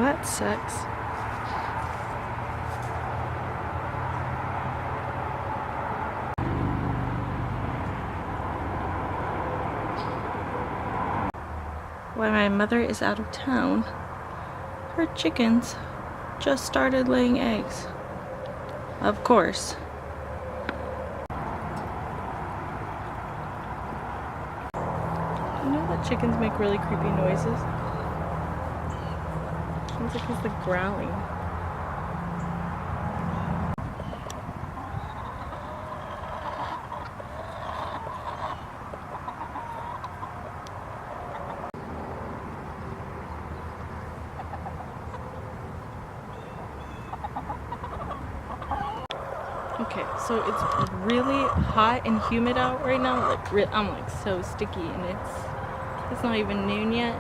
that sucks. When my mother is out of town, her chickens just started laying eggs. Of course. You know that chickens make really creepy noises? Sounds like it's like growling. Okay, so it's really hot and humid out right now. Like I'm like so sticky, and it's not even noon yet.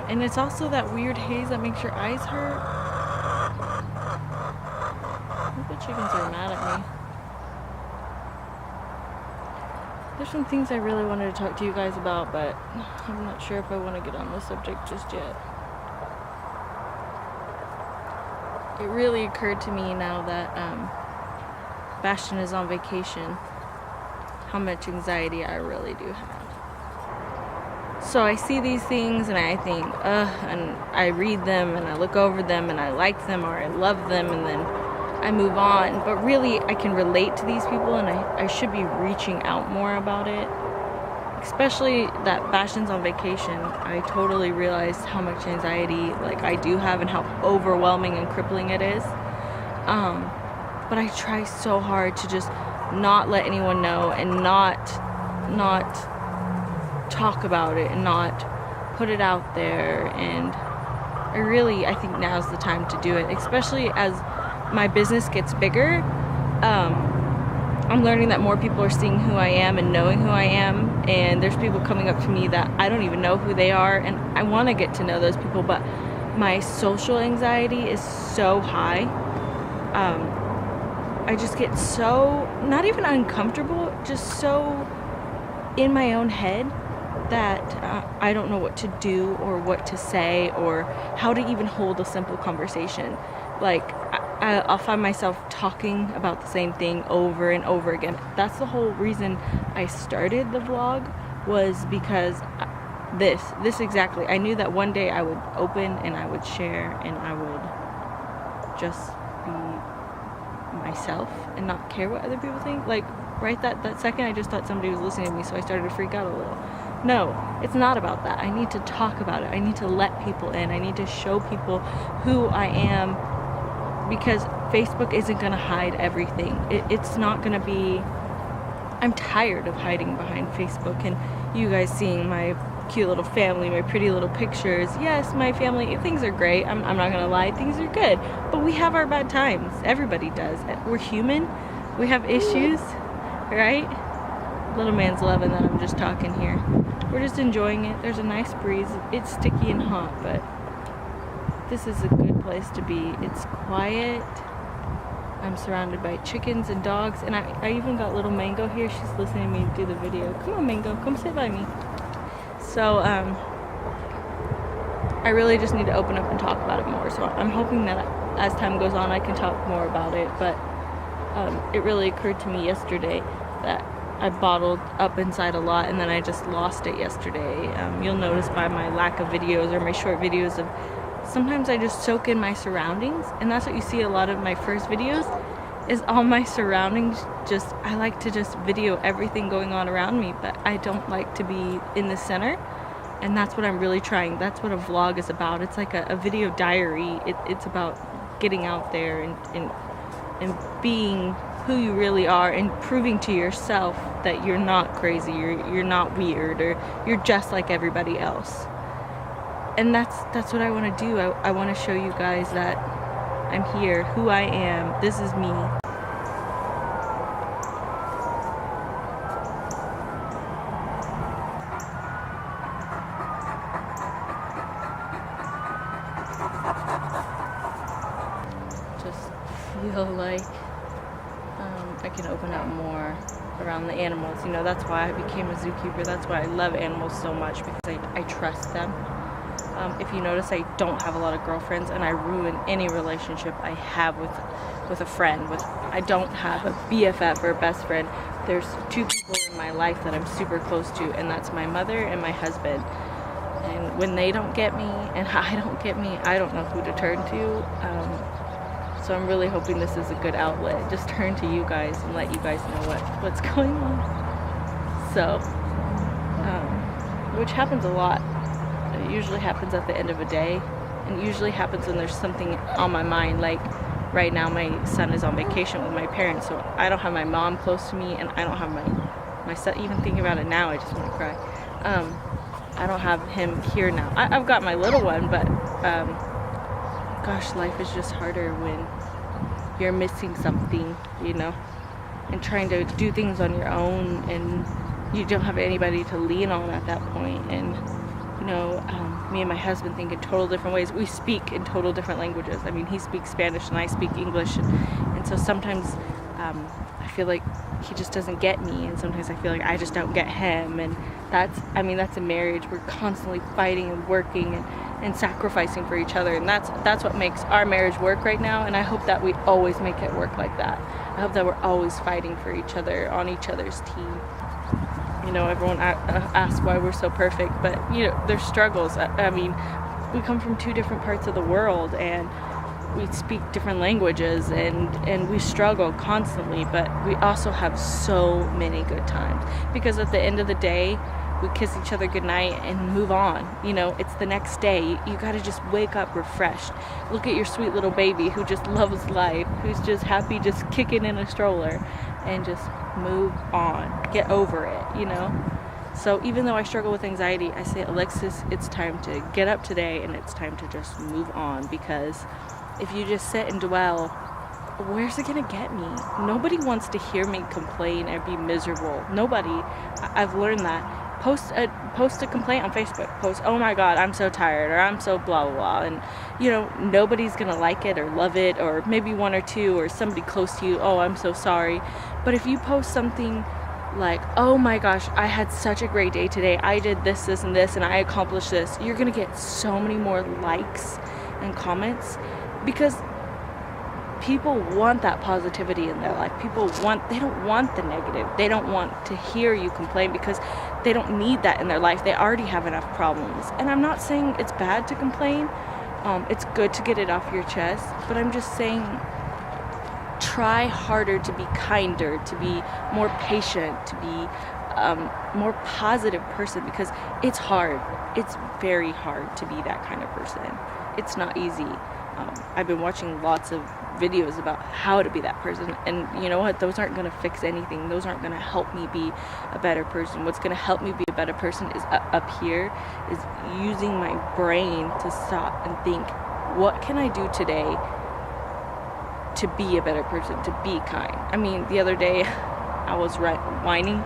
And it's also that weird haze that makes your eyes hurt. I think the chickens are mad at me. There's some things I really wanted to talk to you guys about, but I'm not sure if I want to get on the subject just yet. It really occurred to me now that Bastion is on vacation, how much anxiety I really do have. So I see these things and I think, and I read them and I look over them and I like them or I love them, and then I move on. But really, I can relate to these people, and I should be reaching out more about it. Especially that Bastion's on vacation, I totally realized how much anxiety like I do have and how overwhelming and crippling it is. But I try so hard to just not let anyone know and not talk about it and not put it out there. And I think now's the time to do it, especially as my business gets bigger. I'm learning that more people are seeing who I am and knowing who I am, and there's people coming up to me that I don't even know who they are, and I want to get to know those people, but my social anxiety is so high. I just get so, not even uncomfortable, just so in my own head that I don't know what to do or what to say or how to even hold a simple conversation. Like, I'll find myself talking about the same thing over and over again. That's the whole reason I started the vlog, was because this exactly. I knew that one day I would open and I would share and I would just be myself and not care what other people think. Like, right that second, I just thought somebody was listening to me, so I started to freak out a little. No, it's not about that. I need to talk about it. I need to let people in. I need to show people who I am, because Facebook isn't going to hide everything. It's not going to be... I'm tired of hiding behind Facebook and you guys seeing my cute little family, my pretty little pictures. Yes, my family, things are great. I'm not going to lie, things are good. But we have our bad times. Everybody does. We're human. We have issues, right? Little man's loving that I'm just talking here. We're just enjoying it. There's a nice breeze. It's sticky and hot, but this is a good place to be. It's quiet. I'm surrounded by chickens and dogs, and I even got little Mango here. She's listening to me do the video. Come on, Mango, come sit by me. So I really just need to open up and talk about it more. So I'm hoping that as time goes on I can talk more about it. But it really occurred to me yesterday that I bottled up inside a lot, and then I just lost it yesterday. You'll notice by my lack of videos or my short videos of sometimes I just soak in my surroundings, and that's what you see a lot of my first videos is all my surroundings. Just I like to just video everything going on around me, but I don't like to be in the center, and that's what I'm really trying. That's what a vlog is about. It's like a video diary. It's about getting out there and being who you really are and proving to yourself that you're not crazy, you're not weird, or you're just like everybody else. And that's what I want to do. I want to show you guys that I'm here, who I am, this is me. Just feel like I can open up more around the animals. You know, that's why I became a zookeeper. That's why I love animals so much, because I trust them. If you notice, I don't have a lot of girlfriends, and I ruin any relationship I have with a friend. I don't have a BFF or a best friend. There's two people in my life that I'm super close to, and that's my mother and my husband. And when they don't get me and I don't get me, I don't know who to turn to. So I'm really hoping this is a good outlet. Just turn to you guys and let you guys know what's going on. So, which happens a lot. It usually happens at the end of a day, and usually happens when there's something on my mind. Like right now, my son is on vacation with my parents, so I don't have my mom close to me, and I don't have my son. Even thinking about it now, I just want to cry. I don't have him here now. I've got my little one, but gosh, life is just harder when you're missing something, you know, and trying to do things on your own, and you don't have anybody to lean on at that point. And you know, me and my husband think in total different ways. We speak in total different languages. I mean, he speaks Spanish and I speak English, and so sometimes I feel like he just doesn't get me, and sometimes I feel like I just don't get him. And that's a marriage. We're constantly fighting and working and sacrificing for each other, and that's what makes our marriage work right now. And I hope that we always make it work like that. I hope that we're always fighting for each other, on each other's team. You know, everyone asks why we're so perfect, but you know, there's struggles. I mean, we come from two different parts of the world, and we speak different languages, and we struggle constantly, but we also have so many good times, because at the end of the day, we kiss each other goodnight and move on. You know, it's the next day. You gotta just wake up refreshed. Look at your sweet little baby who just loves life, who's just happy just kicking in a stroller, and just move on. Get over it, you know? So even though I struggle with anxiety, I say, Alexis, it's time to get up today, and it's time to just move on, because if you just sit and dwell, where's it gonna get me? Nobody wants to hear me complain and be miserable. Nobody. I've learned that. Post a complaint on Facebook. Post, oh my God, I'm so tired, or I'm so blah, blah, blah. And, you know, nobody's going to like it or love it, or maybe one or two, or somebody close to you, oh, I'm so sorry. But if you post something like, oh my gosh, I had such a great day today, I did this, this, and this, and I accomplished this, you're going to get so many more likes and comments, because people want that positivity in their life. They don't want the negative. They don't want to hear you complain, because they don't need that in their life. They already have enough problems. And I'm not saying it's bad to complain. It's good to get it off your chest, but I'm just saying try harder to be kinder, to be more patient, to be more positive person, because it's hard. It's very hard to be that kind of person. It's not easy. I've been watching lots of videos about how to be that person, and you know what, those aren't going to fix anything. Those aren't going to help me be a better person. What's going to help me be a better person is up here, is using my brain to stop and think, what can I do today to be a better person, to be kind. I mean, the other day I was whining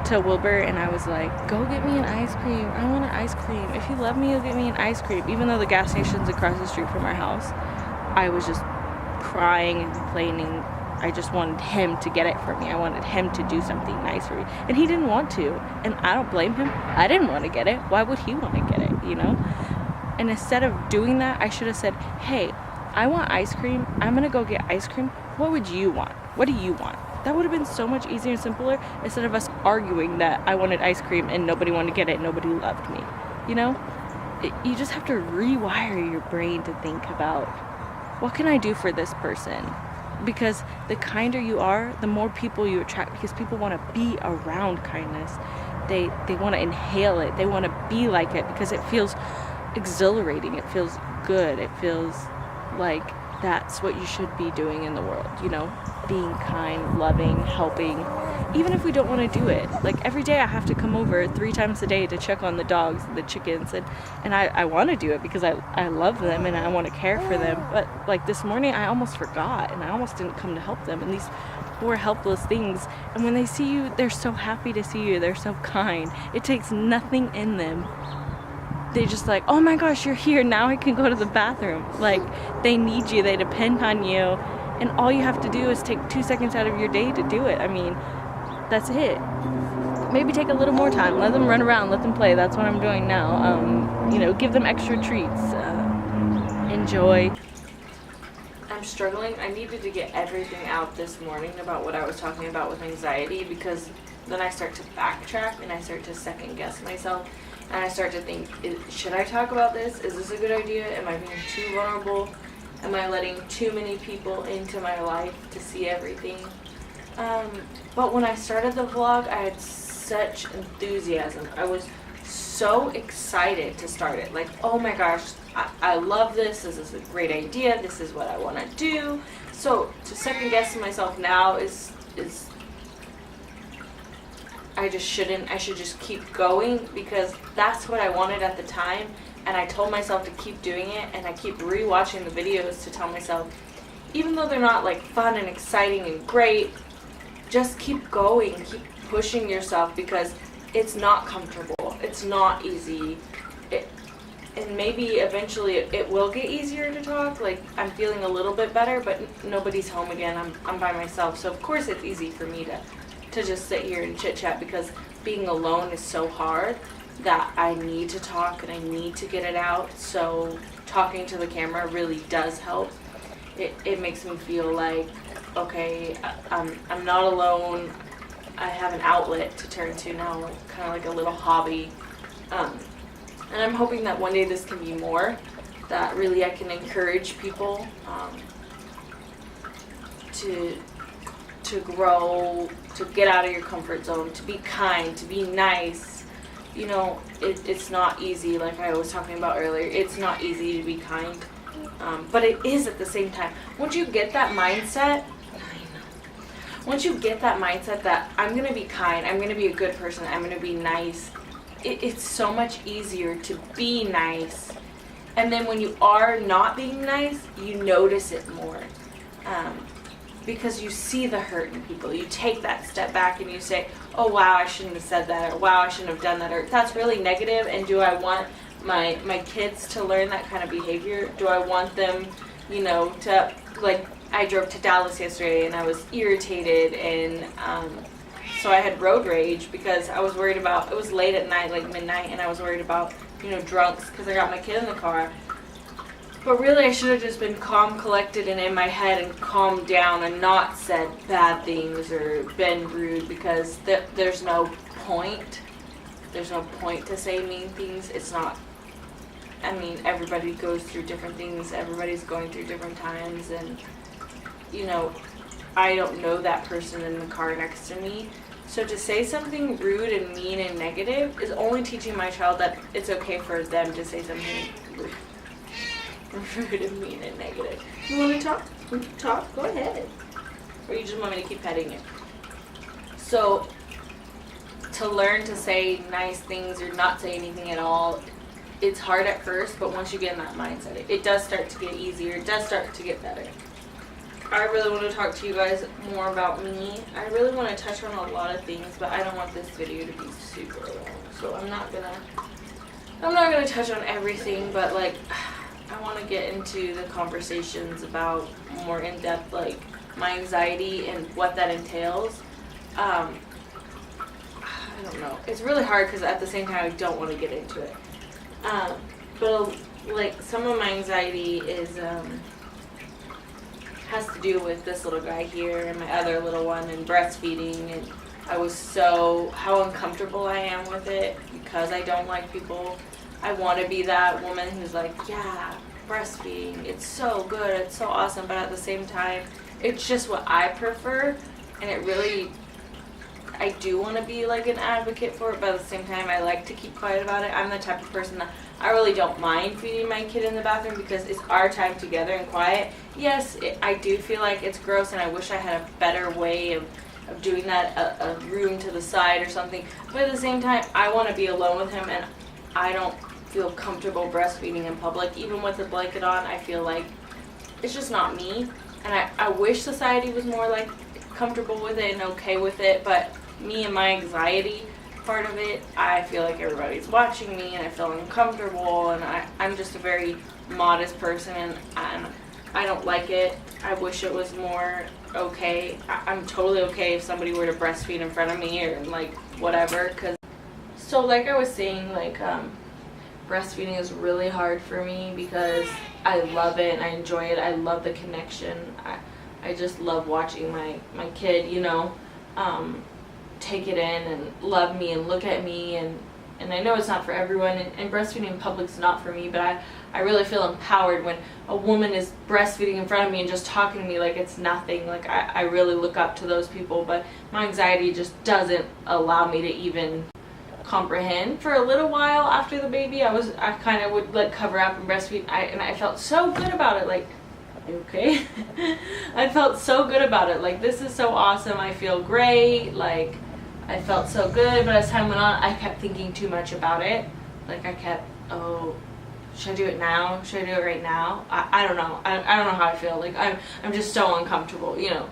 to Wilbur, and I was like, go get me an ice cream. I want an ice cream. If you love me, you'll get me an ice cream. Even though the gas station's across the street from our house, I was just crying and complaining. I just wanted him to get it for me. I wanted him to do something nice for me, and he didn't want to, and I don't blame him. I didn't want to get it. Why would he want to get it, you know? And instead of doing that, I should have said, hey, I want ice cream. I'm gonna go get ice cream. What would you want? What do you want? That would have been so much easier and simpler, instead of us arguing that I wanted ice cream and nobody wanted to get it, nobody loved me. You know, you just have to rewire your brain to think about, what can I do for this person? Because the kinder you are, the more people you attract, because people want to be around kindness. They want to inhale it. They want to be like it, because it feels exhilarating. It feels good. It feels like that's what you should be doing in the world, you know, being kind, loving, helping, even if we don't want to do it. Like every day I have to come over 3 times a day to check on the dogs and the chickens, and I want to do it because I love them and I want to care for them. But like this morning I almost forgot, and I almost didn't come to help them, and these poor helpless things, and when they see you, they're so happy to see you. They're so kind. It takes nothing in them. They just like, oh my gosh, you're here, now I can go to the bathroom. Like, they need you, they depend on you, and all you have to do is take 2 seconds out of your day to do it. I mean, that's it. maybe take a little more time. Let them run around, let them play. That's what I'm doing now. You know, give them extra treats. Enjoy. I'm struggling. I needed to get everything out this morning about what I was talking about with anxiety, because then I start to backtrack and I start to second guess myself, and I start to think, should I talk about this? Is this a good idea? Am I being too vulnerable? Am I letting too many people into my life to see everything? But when I started the vlog, I had such enthusiasm. I was so excited to start it. Like, oh my gosh, I love this. This is a great idea. This is what I want to do. So to second guess myself now is I should just keep going, because that's what I wanted at the time. And I told myself to keep doing it, and I keep rewatching the videos to tell myself, even though they're not like fun and exciting and great, just keep going, keep pushing yourself, because it's not comfortable, it's not easy. And maybe eventually it will get easier to talk. Like, I'm feeling a little bit better, but nobody's home again. I'm by myself, so of course it's easy for me to just sit here and chit chat, because being alone is so hard that I need to talk and I need to get it out. So talking to the camera really does help. It makes me feel like, okay, I'm not alone. I have an outlet to turn to now, kind of like a little hobby. And I'm hoping that one day this can be more, that really I can encourage people to grow, to get out of your comfort zone, to be kind, to be nice. You know, it's not easy, like I was talking about earlier. It's not easy to be kind, but it is at the same time. Once you get that mindset, that I'm going to be kind, I'm going to be a good person, I'm going to be nice, it's so much easier to be nice. And then when you are not being nice, you notice it more. Because you see the hurt in people. You take that step back and you say, oh wow, I shouldn't have said that, or wow, I shouldn't have done that, or that's really negative. And do I want my kids to learn that kind of behavior? Do I want them, you know, to, like, I drove to Dallas yesterday and I was irritated, and so I had road rage because I was worried about, it was late at night, like midnight, and I was worried about, you know, drunks, because I got my kid in the car. But really, I should have just been calm, collected, and in my head, and calmed down and not said bad things or been rude, because there's no point. There's no point to say mean things. It's not, I mean, everybody goes through different things. Everybody's going through different times, and, you know, I don't know that person in the car next to me. So to say something rude and mean and negative is only teaching my child that it's okay for them to say something rude and mean and negative. You want to talk? Want to talk? Go ahead. Or you just want me to keep petting you? So to learn to say nice things or not say anything at all, it's hard at first, but once you get in that mindset, it does start to get easier. It does start to get better. I really want to talk to you guys more about me. I really want to touch on a lot of things, but I don't want this video to be super long. So I'm not gonna touch on everything, but like, I want to get into the conversations about more in depth, like my anxiety and what that entails. I don't know. It's really hard because at the same time I don't want to get into it. But like, some of my anxiety is has to do with this little guy here and my other little one, and breastfeeding, and how uncomfortable I am with it because I don't like people. I want to be that woman who's like, yeah, breastfeeding, it's so good, it's so awesome, but at the same time, it's just what I prefer, and I do want to be like an advocate for it, but at the same time, I like to keep quiet about it. I'm the type of person that I really don't mind feeding my kid in the bathroom because it's our time together and quiet. Yes, I do feel like it's gross, and I wish I had a better way of doing that, a room to the side or something, but at the same time, I want to be alone with him, and I don't feel comfortable breastfeeding in public. Even with a blanket on, I feel like it's just not me, and I wish society was more like comfortable with it and okay with it, but me and my anxiety part of it, I feel like everybody's watching me and I feel uncomfortable, and I'm just a very modest person, and I don't like it. I wish it was more okay. I'm totally okay if somebody were to breastfeed in front of me or like whatever. So like I was saying, like breastfeeding is really hard for me because I love it and I enjoy it. I love the connection. I just love watching my kid, you know, take it in and love me and look at me, and I know it's not for everyone, and breastfeeding in public is not for me, but I really feel empowered when a woman is breastfeeding in front of me and just talking to me like it's nothing. Like I really look up to those people, but my anxiety just doesn't allow me to even comprehend. For a little while after the baby, I kind of would like cover up and breastfeed, and I felt so good about it. Like, okay. I felt so good about it. Like, this is so awesome. I feel great. Like, I felt so good. But as time went on, I kept thinking too much about it. Like, I kept, oh, should I do it now? Should I do it right now? I don't know. I don't know how I feel. Like, I'm just so uncomfortable, you know.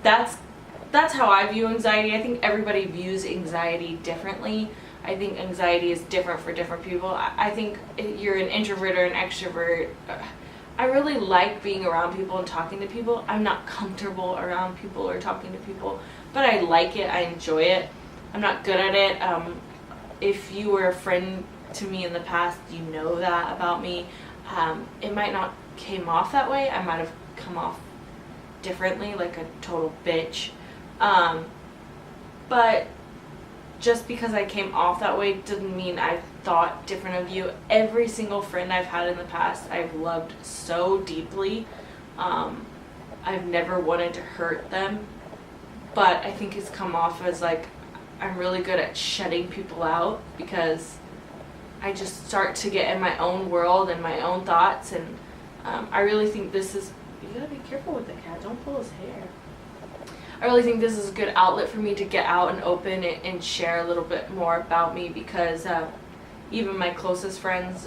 That's how I view anxiety. I think everybody views anxiety differently. I think anxiety is different for different people. I think you're an introvert or an extrovert. I really like being around people and talking to people. I'm not comfortable around people or talking to people, but I like it. I enjoy it. I'm not good at it. If you were a friend to me in the past, you know that about me. It might not came off that way. I might have come off differently, like a total bitch. But just because I came off that way doesn't mean I thought different of you. Every single friend I've had in the past, I've loved so deeply. I've never wanted to hurt them, but I think it's come off as like I'm really good at shutting people out because I just start to get in my own world and my own thoughts, and I really think this is, you gotta be careful with the cat, don't pull his hair. I really think this is a good outlet for me to get out and open and share a little bit more about me, because even my closest friends,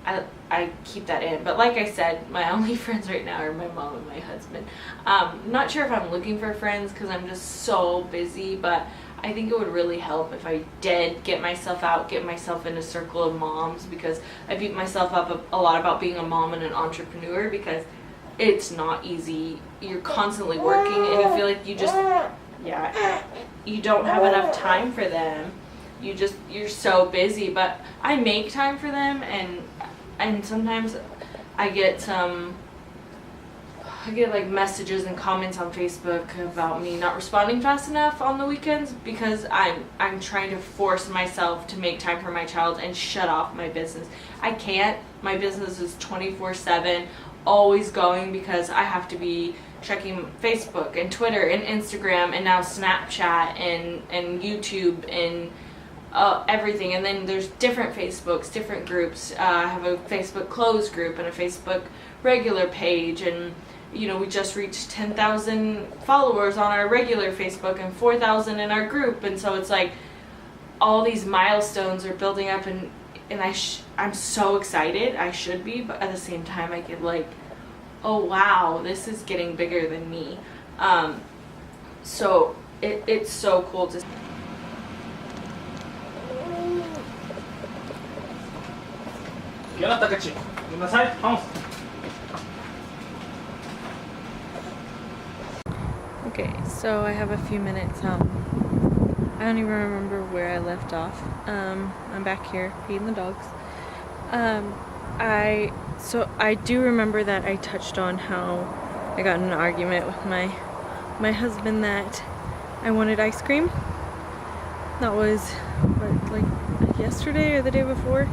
I keep that in. But like I said, my only friends right now are my mom and my husband. Not sure if I'm looking for friends because I'm just so busy, but I think it would really help if I did get myself out, get myself in a circle of moms, because I beat myself up a lot about being a mom and an entrepreneur, because it's not easy. You're constantly working and you feel like you just, you don't have enough time for them. You're so busy, but I make time for them, and sometimes I get like messages and comments on Facebook about me not responding fast enough on the weekends because I'm trying to force myself to make time for my child and shut off my business. I can't. My business is 24/7, always going, because I have to be checking Facebook and Twitter and Instagram and now Snapchat and YouTube and everything. And then there's different Facebooks, different groups. I have a Facebook closed group and a Facebook regular page, and you know, we just reached 10,000 followers on our regular Facebook and 4,000 in our group, and so it's like all these milestones are building up, and I'm so excited. I should be, but at the same time I get like, oh wow, this is getting bigger than me. So it's so cool to Okay, so I have a few minutes. I don't even remember where I left off. I'm back here feeding the dogs. I do remember that I touched on how I got in an argument with my husband that I wanted ice cream. That was like yesterday or the day before.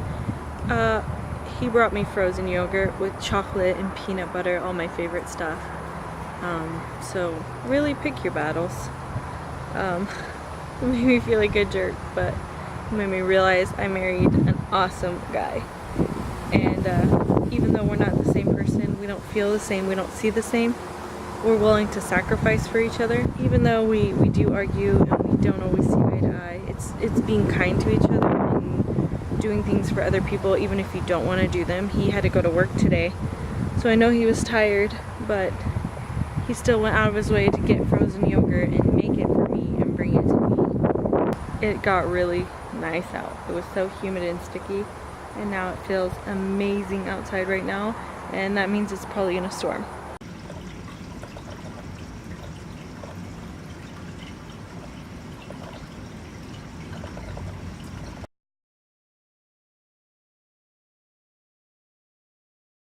He brought me frozen yogurt with chocolate and peanut butter, all my favorite stuff. So really pick your battles. It made me feel like a jerk, but it made me realize I married an awesome guy. And even though we're not the same person, we don't feel the same, we don't see the same, we're willing to sacrifice for each other. Even though we do argue and we don't always see eye to eye, it's being kind to each other and doing things for other people even if you don't want to do them. He had to go to work today, so I know he was tired, but he still went out of his way to get frozen yogurt and make it for me and bring it to me. It got really nice out. It was so humid and sticky, and now it feels amazing outside right now. and that means it's probably gonna storm.